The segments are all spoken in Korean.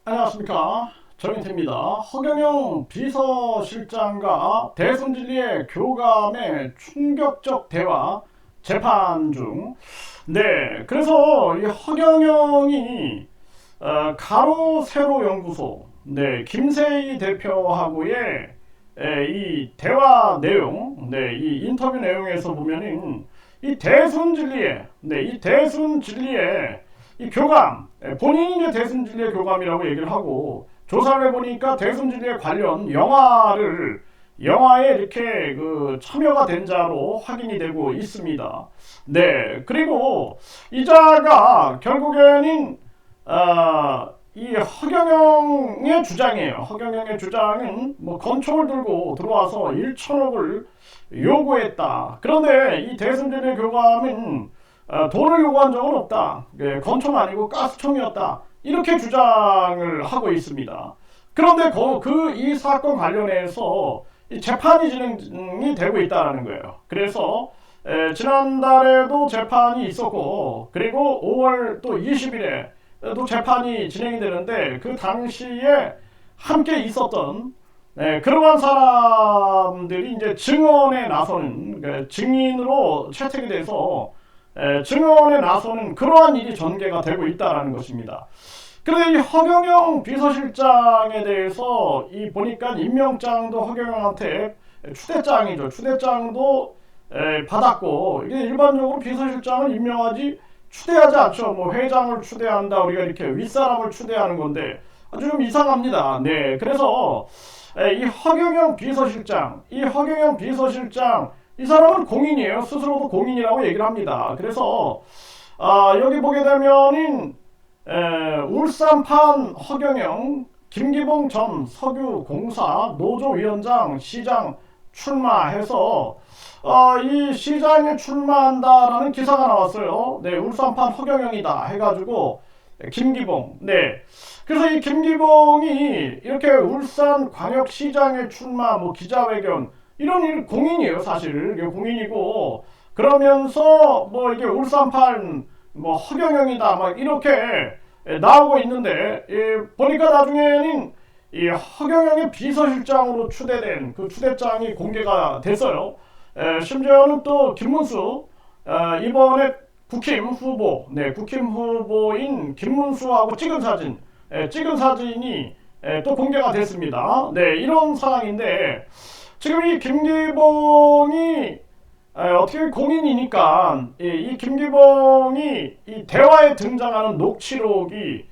안녕하십니까, 정인태입니다. 허경영 비서실장과 대순진리의 교감의 충격적 대화 재판 중. 네, 그래서 이 허경영이 가로 세로 연구소, 네, 김세희 대표하고의 이 대화 내용, 네, 이 인터뷰 내용에서 보면은 이 대순진리의, 네, 이 대순진리의 이 교감, 본인이 이제 대순진리의 교감이라고 얘기를 하고, 조사를 해보니까 대순진리에 관련 영화에 이렇게 참여가 된 자로 확인이 되고 있습니다. 네, 그리고 이자가 결국에는 이 허경영의 주장이에요. 허경영의 주장은 뭐 권총을 들고 들어와서 1천억을 요구했다. 그런데 이 대순진리의 교감은 돈을 요구한 적은 없다. 권총 아니고 가스총이었다. 이렇게 주장을 하고 있습니다. 그런데 이 사건 관련해서 이 재판이 진행이 되고 있다는 거예요. 그래서 지난달에도 재판이 있었고, 그리고 5월 또 20일에 또 재판이 진행이 되는데, 그 당시에 함께 있었던 그러한 사람들이 이제 증언에 나서는, 증인으로 채택이 돼서 증언에 나서는 그러한 일이 전개가 되고 있다는 것입니다. 그런데 이 허경영 비서실장에 대해서 보니까 임명장도 허경영한테 추대장이죠. 추대장도 받았고, 이게 일반적으로 비서실장을 임명하지 추대하지 않죠. 뭐 회장을 추대한다, 우리가 이렇게 윗사람을 추대하는 건데 아주 좀 이상합니다. 네, 그래서 이 허경영 비서실장, 이 사람은 공인이에요. 스스로도 공인이라고 얘기를 합니다. 그래서 여기 보게 되면은 울산판 허경영, 김기봉 전 석유공사 노조위원장 시장 출마해서 이 시장에 출마한다라는 기사가 나왔어요. 네, 울산판 허경영이다 해가지고 김기봉. 네. 그래서 이 김기봉이 이렇게 울산광역시장에 출마, 뭐 기자회견, 이런 일 공인이에요, 사실. 공인이고, 그러면서 뭐 이게 울산판 뭐 허경영이다 막 이렇게 나오고 있는데, 보니까 나중에는 이 허경영의 비서실장으로 추대된 그 추대장이 공개가 됐어요. 심지어는 또 김문수, 이번에 국힘 후보, 네, 국힘 후보인 김문수하고 찍은 사진이 또 공개가 됐습니다. 네, 이런 상황인데, 지금 이 김기봉이 어떻게 공인이니까 이 김기봉이 이 대화에 등장하는 녹취록이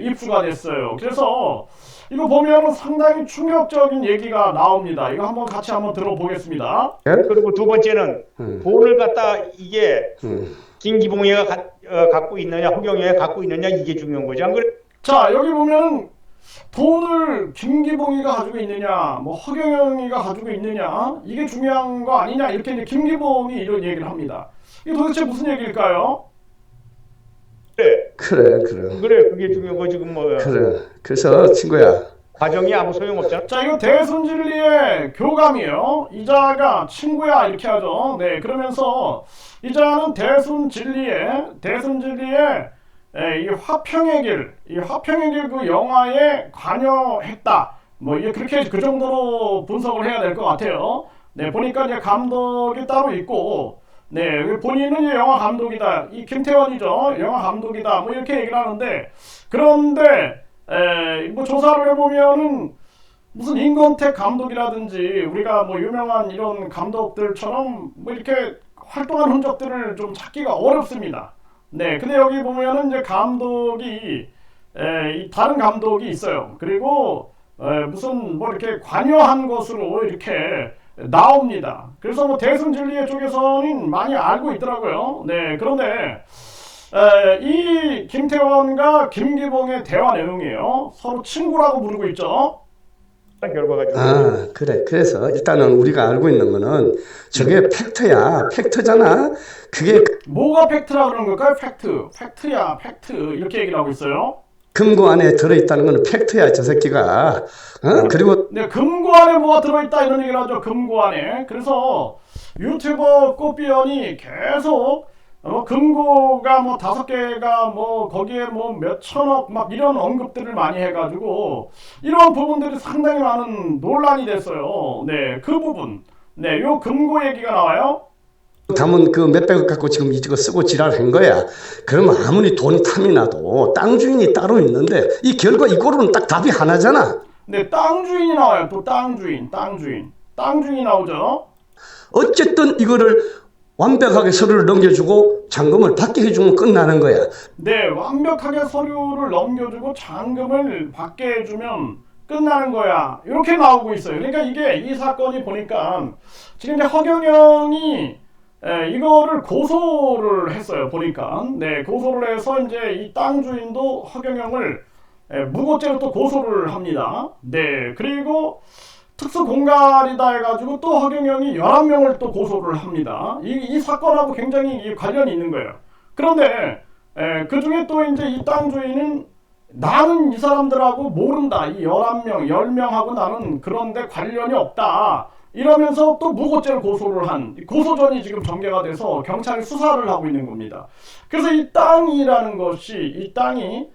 입수가 됐어요. 그래서 이거 보면 상당히 충격적인 얘기가 나옵니다. 이거 같이 한번 들어보겠습니다. 그리고 두 번째는 돈을 갖다 이게 김기봉이가 갖고 있느냐, 허경영이가 갖고 있느냐, 이게 중요한 거죠. 안 그래? 자, 여기 보면 돈을 김기봉이가 가지고 있느냐, 뭐 허경영이가 가지고 있느냐, 이게 중요한 거 아니냐, 이렇게 이제 김기봉이 이런 얘기를 합니다. 이게 도대체 무슨 얘기일까요? 그래, 그게 중요한 거. 지금 뭐 그래. 그래서 친구야, 과정이 아무 소용 없잖아. 자, 이거 대순진리의 교감이에요. 이자가 친구야 이렇게 하죠. 네, 그러면서 이자는 대순진리의 이 화평의 길 그 영화에 관여했다. 뭐 이게 그렇게 그 정도로 분석을 해야 될 것 같아요. 네, 보니까 이제 감독이 따로 있고, 네, 본인은 이제 영화 감독이다. 이 김태원이죠. 영화 감독이다. 뭐 이렇게 얘기를 하는데, 그런데 뭐 조사를 해보면은 무슨 임권택 감독이라든지 우리가 뭐 유명한 이런 감독들처럼 뭐 이렇게 활동한 흔적들을 좀 찾기가 어렵습니다. 네, 근데 여기 보면은 이제 감독이 다른 감독이 있어요. 그리고 무슨 뭐 이렇게 관여한 것으로 이렇게 나옵니다. 그래서 뭐 대순진리의 쪽에서는 많이 알고 있더라고요. 네, 그런데 이 김태원과 김기봉의 대화 내용이에요. 서로 친구라고 부르고 있죠. 결과가 그래. 그래서 일단은 우리가 알고 있는 거는 저게 팩트야. 팩트잖아. 그게 뭐가 팩트라 그러는 걸까요? 팩트야, 팩트 이렇게 얘기를 하고 있어요. 금고 안에 들어있다는 거는 팩트야, 저 새끼가. 그리고 네, 금고 안에 뭐가 들어있다 이런 얘기를 하죠. 금고 안에. 그래서 유튜버 꽃비연이 계속 금고가 뭐 5개가 뭐 거기에 뭐 몇천억 막 이런 언급들을 많이 해가지고 이런 부분들이 상당히 많은 논란이 됐어요. 네, 그 부분. 네, 요 금고 얘기가 나와요. 담은 그 몇백억 갖고 지금 이거 쓰고 지랄한 거야. 그러면 아무리 돈 탐이 나도 땅 주인이 따로 있는데 이 결과 이거로는 딱 답이 하나잖아. 네, 땅 주인이 나와요. 또 땅 주인, 땅 주인. 땅 주인이 나오죠. 어쨌든 이거를 완벽하게 서류를 넘겨주고 잔금을 받게 해주면 끝나는 거야. 네, 완벽하게 서류를 넘겨주고 잔금을 받게 해주면 끝나는 거야. 이렇게 나오고 있어요. 그러니까 이게 이 사건이 보니까 지금 이제 허경영이 이거를 고소를 했어요. 보니까 네, 고소를 해서 이제 이 땅 주인도 허경영을 무고죄로 또 고소를 합니다. 네, 그리고 특수공갈이다 해가지고 또 허경영이 11명을 또 고소를 합니다. 이 사건하고 굉장히 관련이 있는 거예요. 그런데 그 중에 또 이제 이 땅 주인은 나는 이 사람들하고 모른다. 이 11명, 10명하고 나는 그런데 관련이 없다. 이러면서 또 무고죄로 고소를 한 고소전이 지금 전개가 돼서 경찰이 수사를 하고 있는 겁니다. 그래서 이 땅이라는 것이 이 땅이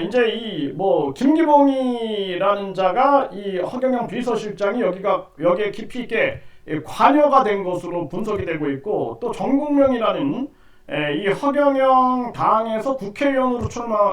이제 이 뭐 김기봉이라는 자가 이 허경영 비서실장이 여기에 깊이 있게 관여가 된 것으로 분석이 되고 있고 또 정국명이라는 이 허경영 당에서 국회의원으로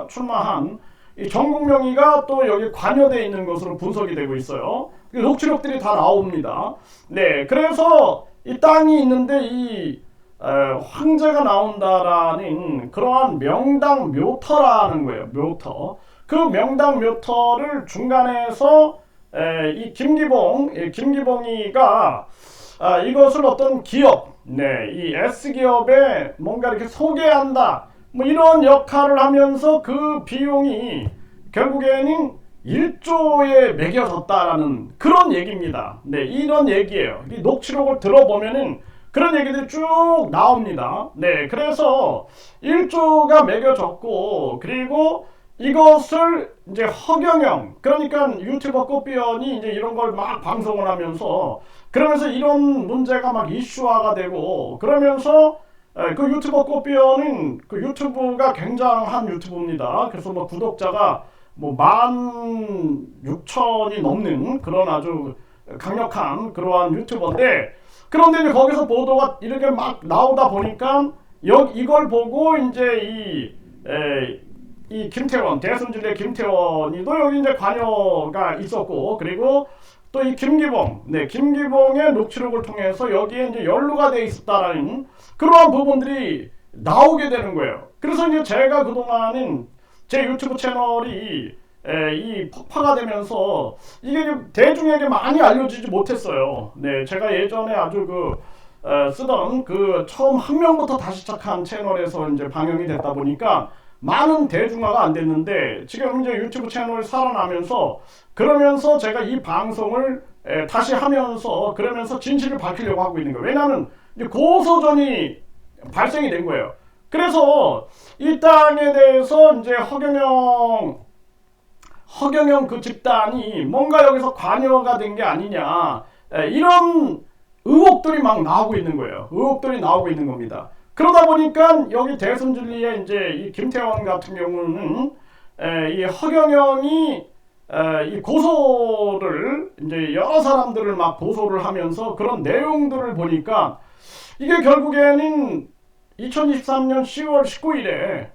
출마한 이 정국명이가 또 여기 관여되어 있는 것으로 분석이 되고 있어요. 녹취록들이 다 나옵니다. 네, 그래서 이 땅이 있는데 이 황제가 나온다라는 그러한 명당 묘터라는 거예요. 묘터. 그 명당 묘터를 중간에서 이 김기봉이가 이것을 어떤 기업, 네, 이 S기업에 뭔가 이렇게 소개한다. 뭐 이런 역할을 하면서 그 비용이 결국에는 1조에 매겨졌다라는 그런 얘기입니다. 네, 이런 얘기예요. 이 녹취록을 들어보면은 그런 얘기들이 쭉 나옵니다. 네, 그래서 1조가 매겨졌고, 그리고 이것을 이제 허경영, 그러니까 유튜버 꽃비연이 이제 이런 걸 막 방송을 하면서, 그러면서 이런 문제가 막 이슈화가 되고, 그러면서 그 유튜버 꽃비연은 그 유튜브가 굉장한 유튜브입니다. 그래서 뭐 구독자가 뭐 16,000이 넘는 그런 아주 강력한 그러한 유튜버인데, 그런데 이제 거기서 보도가 이렇게 막 나오다 보니까 이걸 보고 이제 이 김태원, 대순진의 김태원이도 여기 이제 관여가 있었고, 그리고 또 이 김기봉의 녹취록을 통해서 여기에 이제 연루가 돼 있었다라는 그러한 부분들이 나오게 되는 거예요. 그래서 이제 제가 그동안은 제 유튜브 채널이 이 폭파가 되면서 이게 대중에게 많이 알려지지 못했어요. 네, 제가 예전에 아주 쓰던 처음 한 명부터 다시 시작한 채널에서 이제 방영이 됐다 보니까 많은 대중화가 안 됐는데 지금 이제 유튜브 채널이 살아나면서 그러면서 제가 이 방송을 다시 하면서 그러면서 진실을 밝히려고 하고 있는 거예요. 왜냐하면 이제 고소전이 발생이 된 거예요. 그래서 이 땅에 대해서 이제 허경영 그 집단이 뭔가 여기서 관여가 된 게 아니냐 이런 의혹들이 막 나오고 있는 거예요. 의혹들이 나오고 있는 겁니다. 그러다 보니까 여기 대순진리에 이제 이 김태원 같은 경우는 이 허경영이 이 고소를 이제 여러 사람들을 막 고소를 하면서 그런 내용들을 보니까 이게 결국에는 2023년 10월 19일에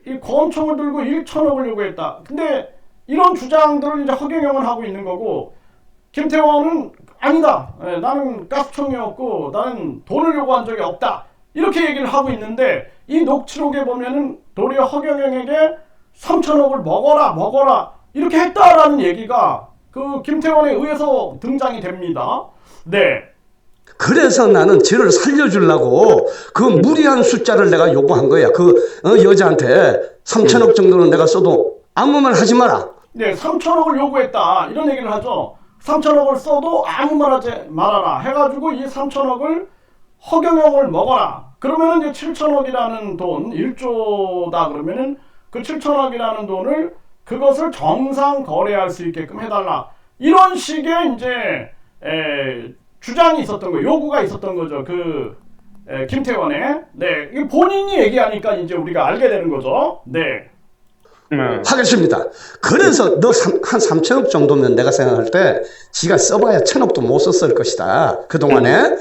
이 권총을 들고 1천억을 요구했다. 근데 이런 주장들을 이제 허경영은 하고 있는 거고 김태원은 아니다. 나는 가스총이었고 나는 돈을 요구한 적이 없다. 이렇게 얘기를 하고 있는데 이 녹취록에 보면은 도리어 허경영에게 3천억을 먹어라 이렇게 했다라는 얘기가 그 김태원에 의해서 등장이 됩니다. 네. 그래서 나는 쟤를 살려주려고 그 무리한 숫자를 내가 요구한 거야. 여자한테 3천억 정도는 내가 써도 아무 말 하지 마라. 네, 3천억을 요구했다. 이런 얘기를 하죠. 3천억을 써도 아무 말 하지 말아라. 해가지고 이 3천억을 허경영을 먹어라. 그러면은 이제 7천억이라는 돈, 1조다 그러면은 그 7천억이라는 돈을 그것을 정상 거래할 수 있게끔 해달라. 이런 식의 이제 주장이 있었던 거예요. 요구가 있었던 거죠. 김태원의 네, 이게 본인이 얘기하니까 이제 우리가 알게 되는 거죠. 네. 하겠습니다. 그래서 너 한 3천억 정도면 내가 생각할 때 지가 써봐야 1,000억도 못 썼을 것이다. 그동안에.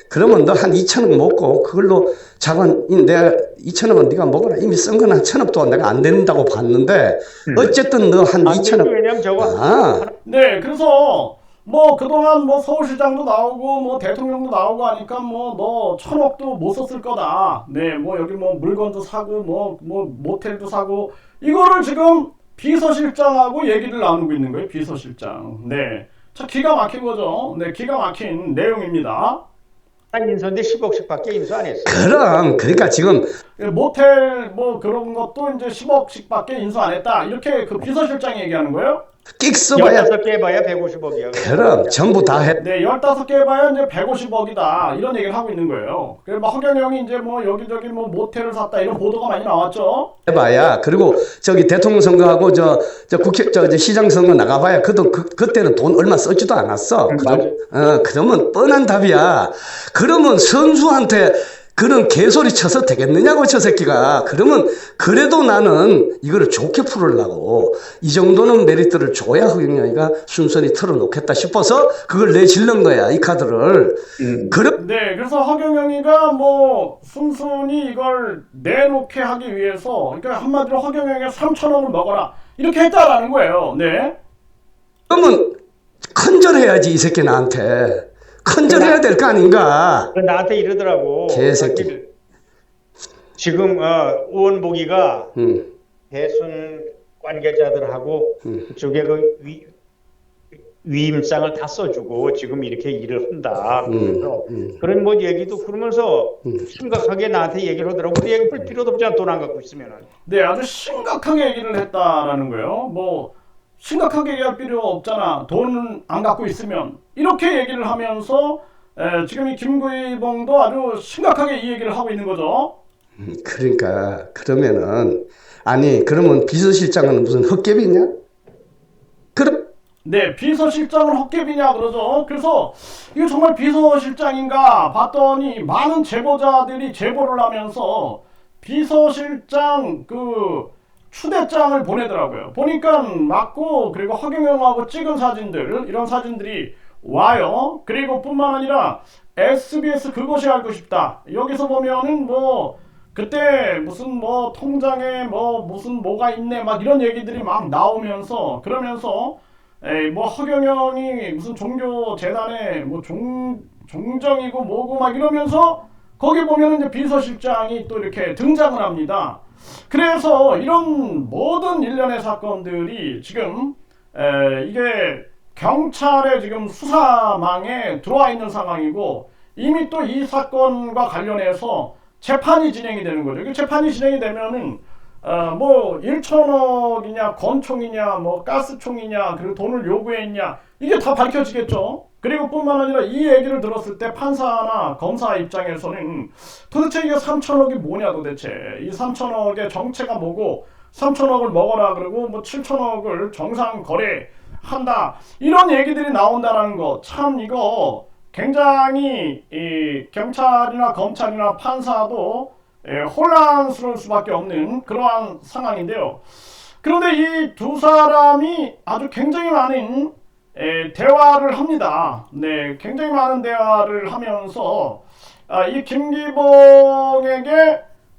그러면 너 한 2천억 먹고 그걸로 자관 내가 2천억은 네가 먹어라. 이미 쓴 건 한 1,000억도 내가 안 된다고 봤는데 어쨌든 너 한 2천억. 왜냐면 저거 네, 그래서 뭐 그동안 뭐 서울시장도 나오고 뭐 대통령도 나오고 하니까 뭐 너 1,000억도 못 썼을 거다. 네, 뭐 여기 뭐 물건도 사고 뭐 모텔도 사고 이거를 지금 비서실장하고 얘기를 나누고 있는 거예요. 비서실장. 네, 자 기가 막힌 거죠. 네, 기가 막힌 내용입니다. 한 인수인데 10억씩밖에 인수 안 했어. 그러니까 지금 모텔 뭐 그런 것도 이제 10억씩밖에 인수 안 했다. 이렇게 그 비서실장이 얘기하는 거예요. 끽 써봐야 15개 해봐야 150억이야. 그럼 전부 다 해. 네, 15개 해봐야 이제 150억이다. 이런 얘기를 하고 있는 거예요. 그래서 뭐 허경영이 이제 뭐 여기저기 뭐 모텔을 샀다. 이런 보도가 많이 나왔죠. 해봐야 그리고 저기 대통령 선거하고 저 국회 저 시장 선거 나가봐야 그때는 돈 얼마 쓰지도 않았어. 그러면 뻔한 답이야. 그러면 선수한테 그런 개소리 쳐서 되겠느냐고 저 새끼가. 그러면 그래도 나는 이거를 좋게 풀으려고 이 정도는 메리트를 줘야 허경영이가 순순히 털어놓겠다 싶어서 그걸 내질른 거야 이 카드를. 네, 그래서 허경영이가 뭐 순순히 이걸 내놓게 하기 위해서 그러니까 한마디로 허경영에게 3천억을 먹어라 이렇게 했다라는 거예요. 네. 그러면 큰절해야지 이 새끼 나한테. 큰절해야 될 거 아닌가. 나한테 이러더라고. 개새끼. 지금 오원복이가 대순 관계자들하고 그쪽에 그 위임장을 다 써주고 지금 이렇게 일을 한다. 그래서 그런 뭐 얘기도 그러면서 심각하게 나한테 얘기를 하더라고. 그 얘기 풀 필요도 없잖아. 돈 안 갖고 있으면은. 네, 아주 심각하게 얘기를 했다라는 거예요. 뭐 심각하게 얘기할 필요 없잖아. 돈 안 갖고 있으면 이렇게 얘기를 하면서 지금 이 김구이봉도 아주 심각하게 이 얘기를 하고 있는 거죠. 그러니까 그러면은 아니 그러면 비서실장은 무슨 헛개비냐? 그럼 네, 비서실장은 헛개비냐 그러죠. 그래서 이거 정말 비서실장인가 봤더니 많은 제보자들이 제보를 하면서 비서실장 그 추대장을 보내더라고요. 보니까 맞고 그리고 허경영하고 찍은 사진들 이런 사진들이 와요. 그리고 뿐만 아니라 SBS 그것이 알고 싶다. 여기서 보면은 뭐 그때 무슨 뭐 통장에 뭐 무슨 뭐가 있네 막 이런 얘기들이 막 나오면서 그러면서 뭐 허경영이 무슨 종교 재단에 뭐 종정이고 뭐고 막 이러면서 거기 보면은 이제 비서실장이 또 이렇게 등장을 합니다. 그래서 이런 모든 일련의 사건들이 지금 이게 경찰의 지금 수사망에 들어와 있는 상황이고 이미 또 이 사건과 관련해서 재판이 진행이 되는 거죠. 이 재판이 진행이 되면은 뭐 1천억이냐 건총이냐 뭐 가스총이냐 그리고 돈을 요구했냐 이게 다 밝혀지겠죠. 그리고 뿐만 아니라 이 얘기를 들었을 때 판사나 검사 입장에서는 도대체 이게 3천억이 뭐냐 도대체 이 3천억의 정체가 뭐고 3천억을 먹어라 그러고 뭐 7천억을 정상 거래한다 이런 얘기들이 나온다는 거 참 이거 굉장히 이 경찰이나 검찰이나 판사도 혼란스러울 수밖에 없는 그러한 상황인데요. 그런데 이 두 사람이 아주 굉장히 많은 대화를 합니다. 네, 굉장히 많은 대화를 하면서 이 김기봉에게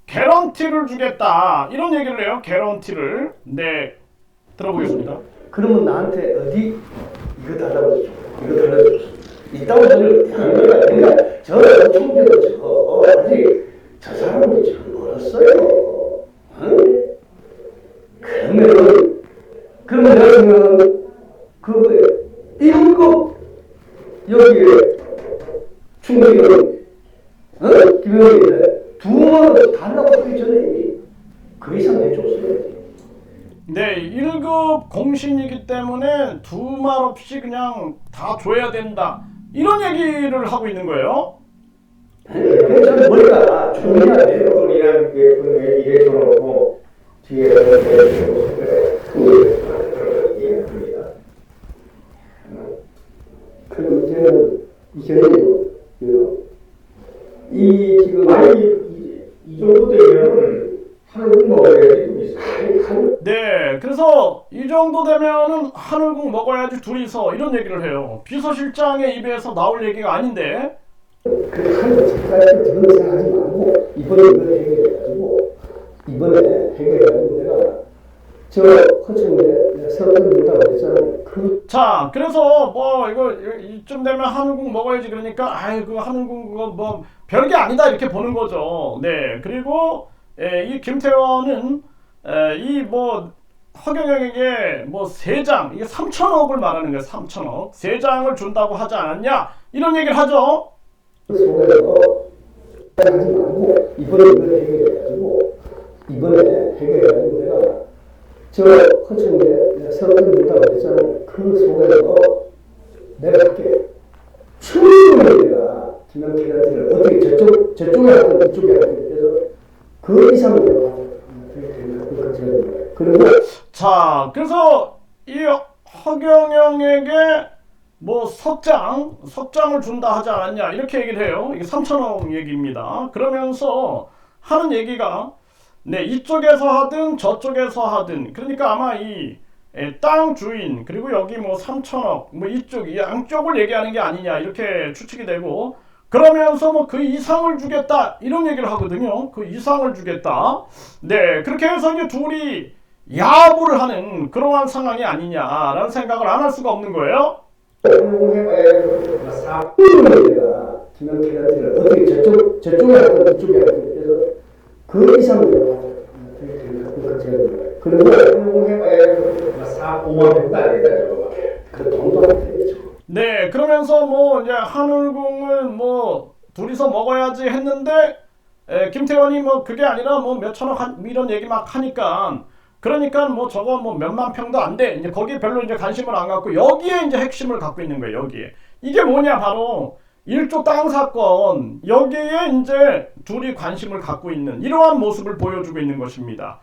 개런티를 주겠다 이런 얘기를 해요. 개런티를. 네, 들어보겠습니다. 그러면 나한테 어디 이거 달라고 줘, 이거 달라고 줘. 이따고 저를 대한 거야. 그러니까 저 총재도 아직 저 사람도 참 멀었어요. 그러면 내가 생각하는 그 1급 여기에 충분히 김영희인데 2만 원씩 달라고 하기 전에 그 이상 해줬어요. 네, 1급 공신이기 때문에 두말 없이 그냥 다 줘야 된다 이런 얘기를 하고 있는 거예요. 저는 머리가 충분해야 돼요. 돈이란 게 분명히 이래 줘놓고 뒤에 이해합니다. 그럼 이제는 이 정도 되면은 하늘국 먹어야지 둘이서 이런 얘기를 해요. 비서실장의 입에서 나올 얘기가 아닌데. 그 한국 집사를 지금 생각하지 말고 이번에 이걸 해결해가지고 내가 저 허청에 세월을 준다고 했잖아요. 자, 그래서 뭐 이거 이쯤 되면 하늘국 먹어야지 그러니까 그 하늘국 그거 뭐 별게 아니다 이렇게 보는 거죠. 네, 그리고 이 김태원은 이 뭐 허경영에게 뭐 3장 이게 3천억을 말하는 거예요. 3천억 3장을 준다고 하지 않았냐 이런 얘기를 하죠. 그 속에서 하지 말고 이번에 해결해가지고 내가 저 허청에 세월을 준다고 했잖아요. 그 속에서 내가 할게 충분히 내가 김영태한테를 어떻게 저쪽에 하든 이쪽에 하든 그래서 그 이상을 내가 그리고 자, 그래서 이 허경영에게 뭐 석장을 준다 하지 않았냐 이렇게 얘기를 해요. 이게 3천억 얘기입니다. 그러면서 하는 얘기가 네, 이쪽에서 하든 저쪽에서 하든 그러니까 아마 이 땅 주인 그리고 여기 뭐 3천억 뭐 이쪽 이 양쪽을 얘기하는 게 아니냐 이렇게 추측이 되고 그러면서 뭐 그 이상을 주겠다 이런 얘기를 하거든요. 그 이상을 주겠다. 네, 그렇게 해서 이제 둘이 야부를 하는 그러한 상황이 아니냐라는 생각을 안 할 수가 없는 거예요. 내가 김영태한테를 어떻게 저쪽에 하든 이쪽에 하든 그래서 그 이상을 내가 그리고 해봐야 4-5만 원도 안 된다 저거. 그 돈도 안 되죠. 네, 그러면서 뭐 이제 하늘궁을 뭐 둘이서 먹어야지 했는데 김태원이 뭐 그게 아니라 뭐 몇천억 이런 얘기 막 하니까 그러니까 뭐 저거 뭐 몇만 평도 안 돼. 이제 거기에 별로 이제 관심을 안 갖고 여기에 이제 핵심을 갖고 있는 거예요. 여기에 이게 뭐냐 바로 1조 땅 사건 여기에 이제 둘이 관심을 갖고 있는 이러한 모습을 보여주고 있는 것입니다.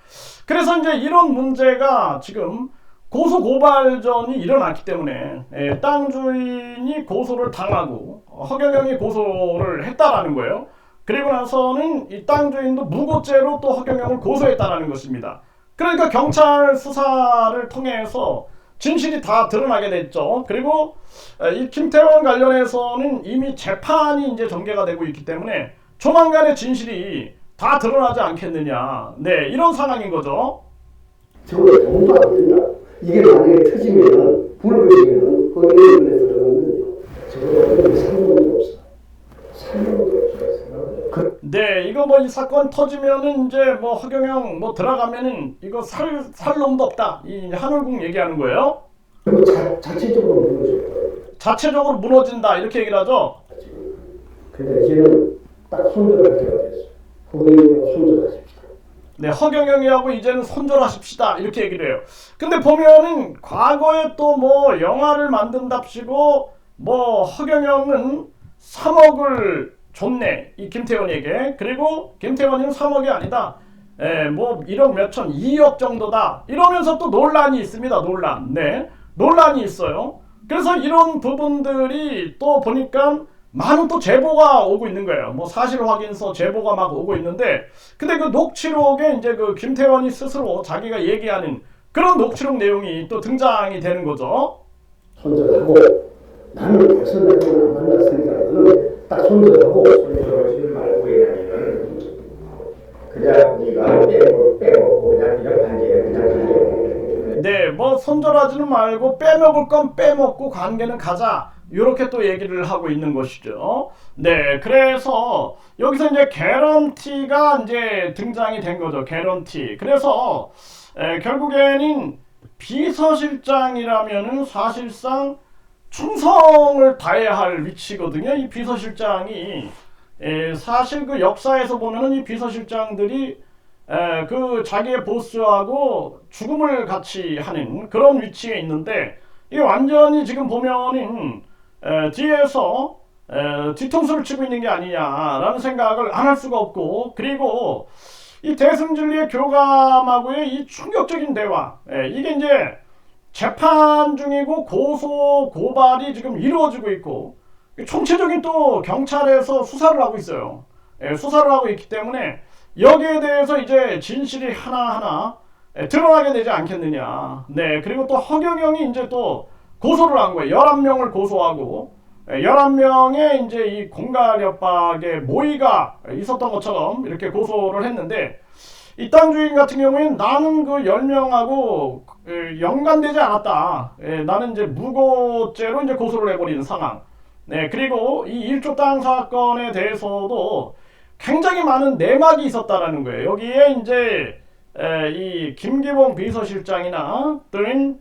그래서 이제 이런 문제가 지금 고소 고발전이 일어났기 때문에 땅 주인이 고소를 당하고 허경영이 고소를 했다라는 거예요. 그리고 나서는 이 땅 주인도 무고죄로 또 허경영을 고소했다라는 것입니다. 그러니까 경찰 수사를 통해서 진실이 다 드러나게 됐죠. 그리고 이 김태원 관련해서는 이미 재판이 이제 전개가 되고 있기 때문에 조만간에 진실이 다 드러나지 않겠느냐. 네, 이런 상황인 거죠. 저거 돈도 안 된다. 이게 만약에 터지면은 불을 붙이면은 거기에 들어가면요. 저거 상관도 없어. 상관도 없어. 네, 이거 뭐 이 사건 터지면은 이제 뭐 허경영 뭐 들어가면은 이거 살 놈도 없다. 이 하늘궁 얘기하는 거예요. 그리고 자체적으로 무너져. 자체적으로 무너진다 이렇게 얘기를 하죠. 근데 이제는 딱 손절할 때가 됐어. 허경영하고 손절하십시다. 네, 허경영이하고 이제는 손절하십시다 이렇게 얘기를 해요. 근데 보면은 과거에 또 뭐 영화를 만든답시고 뭐 허경영은 3억을 줬네 이 김태원에게. 그리고 김태원이는 3억이 아니다 뭐 1억 몇천 2억 정도다 이러면서 또 논란이 있습니다. 논란이 있어요. 그래서 이런 부분들이 또 보니까 많은 또 제보가 오고 있는 거예요. 뭐 사실 확인서 제보가 막 오고 있는데 근데 그 녹취록에 이제 그 김태원이 스스로 자기가 얘기하는 그런 녹취록 내용이 또 등장이 되는 거죠. 손절하고 나는 벌써 내가 만났으니까 너는 딱 손절하고 손절하지 말고 이러면은 그냥 네가 빼먹고 그냥 관계 네, 뭐 손절하지는 말고 빼먹을 건 빼먹고 관계는 가자. 이렇게 또 얘기를 하고 있는 것이죠. 네, 그래서 여기서 이제 개런티가 이제 등장이 된 거죠. 개런티. 그래서 결국에는 비서실장이라면은 사실상 충성을 다해야 할 위치거든요. 이 비서실장이 사실 그 역사에서 보면은 이 비서실장들이 그 자기의 보스하고 죽음을 같이 하는 그런 위치에 있는데 이게 완전히 지금 보면은 뒤에서 뒤통수를 치고 있는 게 아니냐라는 생각을 안 할 수가 없고 그리고 이 대승진리의 교감하고의 이 충격적인 대화 이게 이제 재판 중이고 고소 고발이 지금 이루어지고 있고 총체적인 또 경찰에서 수사를 하고 있어요. 수사를 하고 있기 때문에 여기에 대해서 이제 진실이 하나하나 드러나게 되지 않겠느냐. 네, 그리고 또 허경영이 이제 또 고소를 한 거예요. 11명을 고소하고 11명의 이제 이 공갈 협박의 모의가 있었던 것처럼 이렇게 고소를 했는데, 이 땅 주인 같은 경우에는 나는 그 10명하고 연관되지 않았다. 나는 이제 무고죄로 이제 고소를 해버리는 상황. 네, 그리고 이 1조 땅 사건에 대해서도 굉장히 많은 내막이 있었다라는 거예요. 여기에 이제 이 김기봉 비서실장이나 또는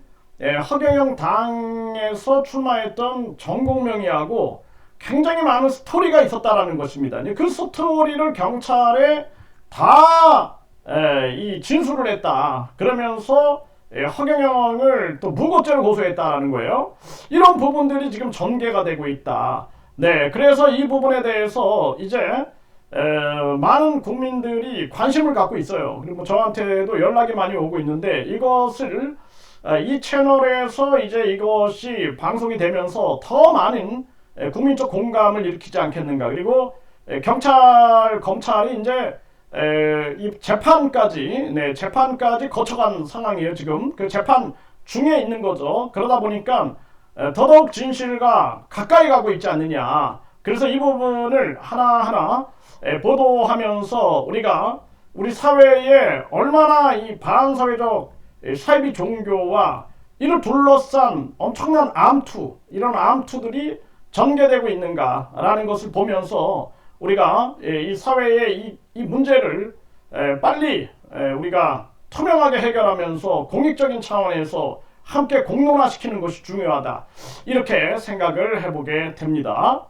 허경영 당에서 출마했던 정공명이하고 굉장히 많은 스토리가 있었다라는 것입니다. 그 스토리를 경찰에 다 이 진술을 했다. 그러면서 허경영을 또 무고죄로 고소했다라는 거예요. 이런 부분들이 지금 전개가 되고 있다. 네, 그래서 이 부분에 대해서 이제 많은 국민들이 관심을 갖고 있어요. 그리고 저한테도 연락이 많이 오고 있는데, 이것을 이 채널에서 이제 이것이 방송이 되면서 더 많은 국민적 공감을 일으키지 않겠는가. 그리고 경찰, 검찰이 이제 이 재판까지, 재판까지 거쳐간 상황이에요. 지금 그 재판 중에 있는 거죠. 그러다 보니까 더더욱 진실과 가까이 가고 있지 않느냐. 그래서 이 부분을 하나하나 보도하면서 우리가 우리 사회에 얼마나 이 반사회적 사이비 종교와 이를 둘러싼 엄청난 암투, 이런 암투들이 전개되고 있는가라는 것을 보면서 우리가 이 사회의 이 문제를 빨리 우리가 투명하게 해결하면서 공익적인 차원에서 함께 공론화시키는 것이 중요하다. 이렇게 생각을 해보게 됩니다.